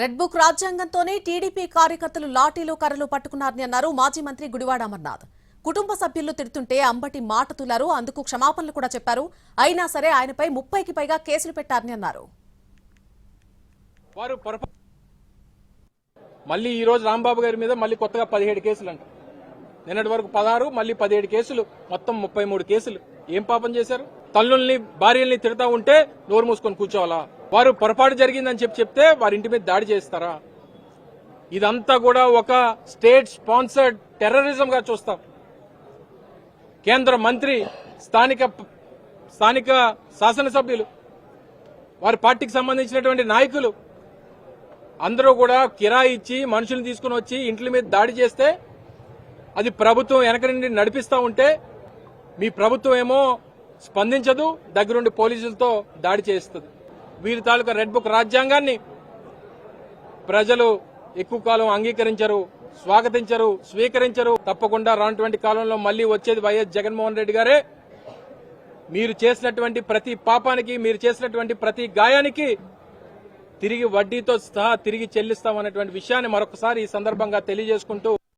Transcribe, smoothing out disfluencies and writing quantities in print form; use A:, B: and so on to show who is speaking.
A: Red book రాజ్యాంగంతోనే TDP కార్యకర్తలు లాఠీలు కర్రలు పట్టుకున్నారని అన్నారు మాజీ మంత్రి గుడివాడ అమర్నాథ్. కుటుంబ సభ్యులు తిడుతుంటే అంబటి మాట తులారు, అందుకు క్షమాపణలు కూడా చెప్పారు. అయినా సరే ఆయనపై 30కి పైగా కేసులు పెట్టారని అన్నారు.
B: మళ్ళీ ఈ రోజు రాంబాబు గారి మీద మళ్ళీ కొత్తగా 17 కేసులు అంట. నిన్నటి వరకు 16, మళ్ళీ 17 కేసులు, మొత్తం 33 కేసులు. ఏం పాపం చేశారు? తల్లుల్ని భార్యల్ని తిడతా ఉంటే నోరు మూసుకొని కూర్చోవాలా? వారు పొరపాటు జరిగిందని చెప్తే వారి ఇంటి మీద దాడి చేస్తారా? ఇదంతా కూడా ఒక స్టేట్ స్పాన్సర్డ్ టెర్రరిజం గా చూస్తాం. కేంద్ర మంత్రి, స్థానిక శాసనసభ్యులు, వారి పార్టీకి సంబంధించినటువంటి నాయకులు అందరూ కూడా కిరాయి ఇచ్చి మనుషులు తీసుకుని వచ్చి ఇంట్ల మీద దాడి చేస్తే అది ప్రభుత్వం వెనక నుండి నడిపిస్తా ఉంటే మీ ప్రభుత్వం ఏమో స్పందించదు, దగ్గరుండి పోలీసులతో దాడి చేస్తుంది. వీరి తాలూకా రెడ్ బుక్ రాజ్యాంగాన్ని ప్రజలు ఎక్కువ కాలం అంగీకరించరు, స్వాగతించరు, స్వీకరించరు. తప్పకుండా రానటువంటి కాలంలో మళ్లీ వచ్చేది వైఎస్ జగన్మోహన్ రెడ్డి గారే. మీరు చేసినటువంటి ప్రతి పాపానికి, మీరు చేసినటువంటి ప్రతి గాయానికి తిరిగి వడ్డీతో సహా తిరిగి చెల్లిస్తామన్నటువంటి విషయాన్ని మరొకసారి ఈ సందర్భంగా తెలియజేసుకుంటూ